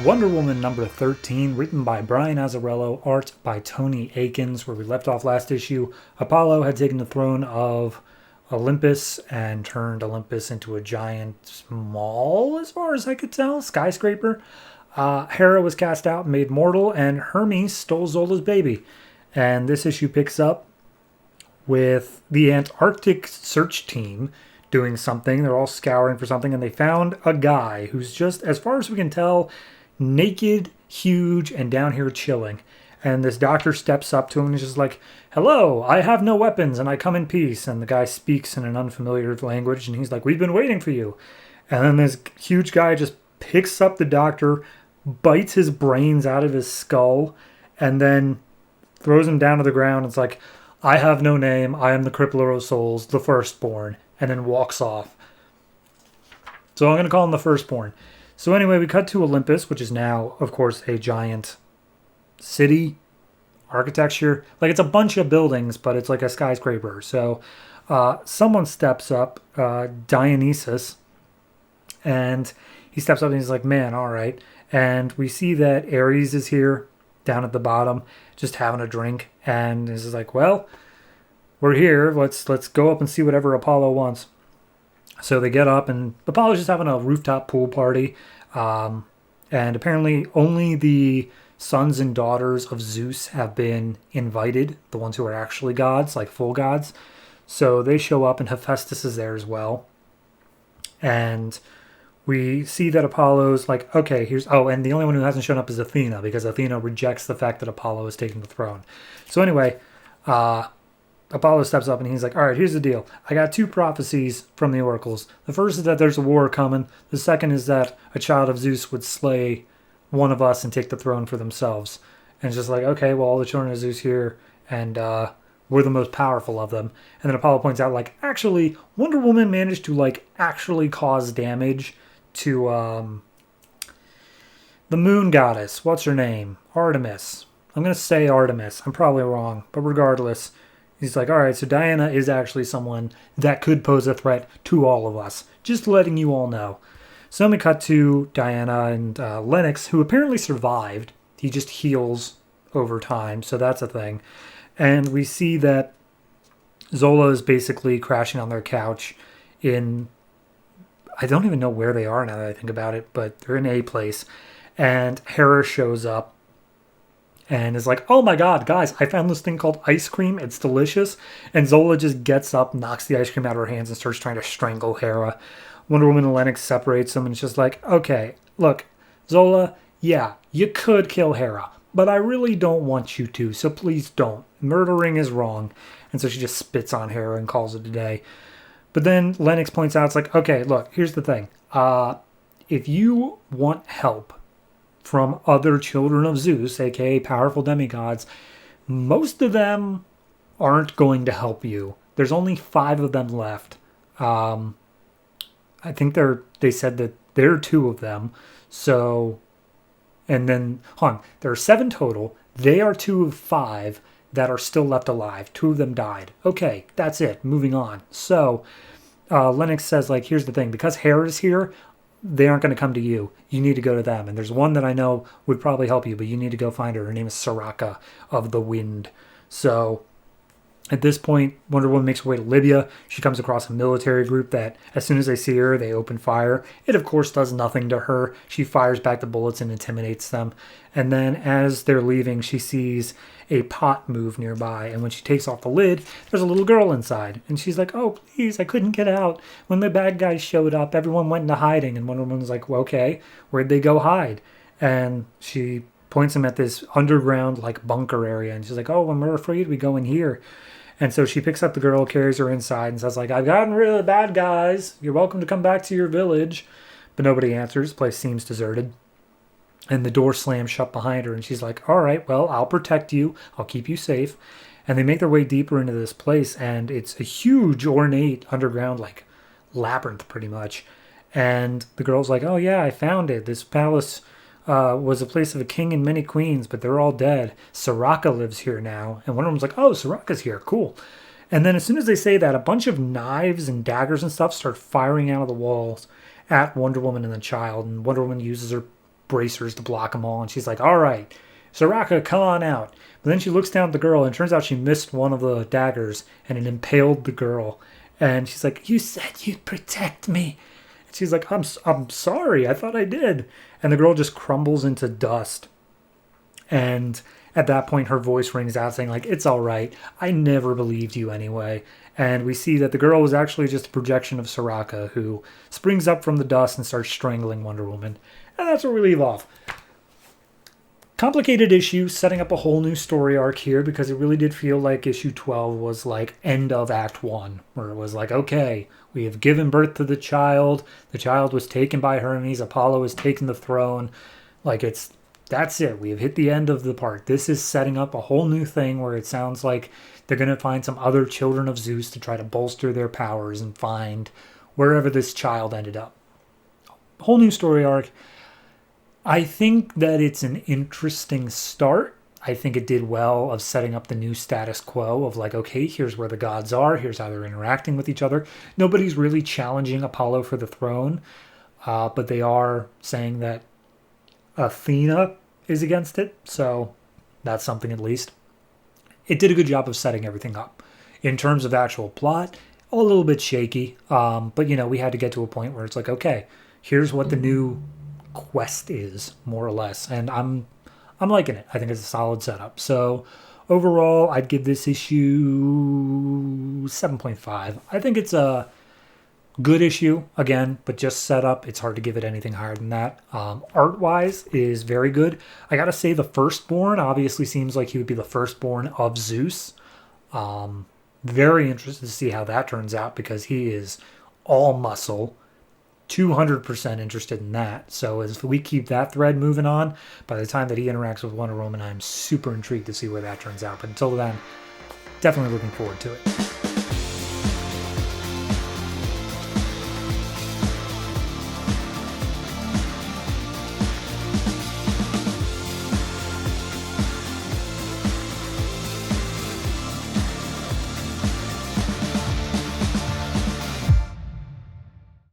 Wonder Woman number 13, written by Brian Azzarello, art by Tony Akins. Where we left off last issue, Apollo had taken the throne of Olympus and turned Olympus into a giant mall, as far as I could tell, skyscraper. Hera was cast out and made mortal, and Hermes stole Zola's baby. And this issue picks up with the Antarctic search team doing something. They're all scouring for something, and they found a guy who's just, as far as we can tell, naked, huge, and down here chilling. And this doctor steps up to him and is just like, "Hello, I have no weapons and I come in peace." And the guy speaks in an unfamiliar language, and he's like, "We've been waiting for you." And then this huge guy just picks up the doctor, bites his brains out of his skull, and then throws him down to the ground. It's like, "I have no name. I am the Crippler of Souls, the Firstborn," and then walks off. So I'm going to call him the Firstborn. So anyway, we cut to Olympus, which is now, of course, a giant city architecture. Like, it's a bunch of buildings, but it's like a skyscraper. So someone steps up, Dionysus, and he steps up and he's like, "Man, all right." And we see that Ares is here down at the bottom, just having a drink. And he's like, "Well, we're here. Let's go up and see whatever Apollo wants." So they get up, and Apollo's just having a rooftop pool party. And apparently only the sons and daughters of Zeus have been invited, the ones who are actually gods, like full gods. So they show up, and Hephaestus is there as well. And we see that Apollo's like, okay, and the only one who hasn't shown up is Athena, because Athena rejects the fact that Apollo has taken the throne. So anyway, Apollo steps up and he's like, "All right, here's the deal. I got two prophecies from the oracles. The first is that there's a war coming. The second is that a child of Zeus would slay one of us and take the throne for themselves." And it's just like, okay, well, all the children of Zeus here, and we're the most powerful of them. And then Apollo points out, like, actually, Wonder Woman managed to, like, actually cause damage to the moon goddess. What's her name? Artemis. I'm going to say Artemis. I'm probably wrong, but regardless, he's like, "All right, so Diana is actually someone that could pose a threat to all of us. Just letting you all know." So then we cut to Diana and Lennox, who apparently survived. He just heals over time, so that's a thing. And we see that Zola is basically crashing on their couch in, I don't even know where they are now that I think about it, but they're in a place. And Hera shows up and is like, "Oh my god, guys, I found this thing called ice cream. It's delicious." And Zola just gets up, knocks the ice cream out of her hands, and starts trying to strangle Hera. Wonder Woman and Lennox separates them, and it's just like, "Okay, look, Zola, yeah, you could kill Hera, but I really don't want you to, so please don't. Murdering is wrong." And so she just spits on Hera and calls it a day. But then Lennox points out, it's like, "Okay, look, here's the thing. If you want help from other children of Zeus, aka powerful demigods, most of them aren't going to help you. There's only 5 of them left. I think they said that there are 2 of them. So, and then, there are 7 total. They are 2 of 5 that are still left alive. 2 of them died. Okay, that's it. Moving on." So, Lennox says, like, "Here's the thing. Because Hera's here, they aren't going to come to you. You need to go to them. And there's one that I know would probably help you, but you need to go find her. Her name is Soraka of the Wind." So at this point, Wonder Woman makes her way to Libya. She comes across a military group that, as soon as they see her, they open fire. It, of course, does nothing to her. She fires back the bullets and intimidates them. And then as they're leaving, she sees a pot move nearby. And when she takes off the lid, there's a little girl inside. And she's like, "Oh, please, I couldn't get out. When the bad guys showed up, everyone went into hiding." And Wonder Woman's like, "Well, okay, where'd they go hide?" And she points them at this underground, like, bunker area. And she's like, "Oh, when we're afraid, we go in here." And so she picks up the girl, carries her inside, and says, like, "I've gotten rid of the bad guys. You're welcome to come back to your village." But nobody answers. The place seems deserted. And the door slams shut behind her. And she's like, "All right, well, I'll protect you. I'll keep you safe." And they make their way deeper into this place. And it's a huge, ornate, underground, like, labyrinth, pretty much. And the girl's like, "Oh, yeah, I found it. This palace was a place of a king and many queens, but they're all dead. Soraka lives here now." And one of them's like, "Oh, Soraka's here. Cool." And then as soon as they say that, a bunch of knives and daggers and stuff start firing out of the walls at Wonder Woman and the child. And Wonder Woman uses her bracers to block them all. And she's like, all right, Soraka, come on out. But then she looks down at the girl, and it turns out she missed one of the daggers, and it impaled the girl. And she's like, you said you'd protect me. And she's like, I'm sorry. I thought I did. And the girl just crumbles into dust. And at that point, her voice rings out saying, like, it's all right. I never believed you anyway. And we see that the girl was actually just a projection of Soraka, who springs up from the dust and starts strangling Wonder Woman. And that's where we leave off. Complicated issue, setting up a whole new story arc here, because it really did feel like issue 12 was like end of Act 1, where it was like, okay, we have given birth to the child was taken by Hermes, Apollo has taken the throne, like that's it, we have hit the end of the part. This is setting up a whole new thing where it sounds like they're going to find some other children of Zeus to try to bolster their powers and find wherever this child ended up. Whole new story arc. I think that it's an interesting start. I think it did well of setting up the new status quo of like, okay, here's where the gods are. Here's how they're interacting with each other. Nobody's really challenging Apollo for the throne, but they are saying that Athena is against it. So that's something at least. It did a good job of setting everything up. In terms of actual plot, a little bit shaky. But, we had to get to a point where it's like, okay, here's what the new quest is, more or less, and I'm liking it. I think it's a solid setup. So overall, I'd give this issue 7.5. I think it's a good issue, again, but just set up. It's hard to give it anything higher than that. Art-wise is very good. I gotta say, the Firstborn obviously seems like he would be the firstborn of Zeus. Very interested to see how that turns out, because he is all muscle. 200% interested in that. So as we keep that thread moving on, by the time that he interacts with Wonder Woman, I'm super intrigued to see where that turns out. But until then, definitely looking forward to it.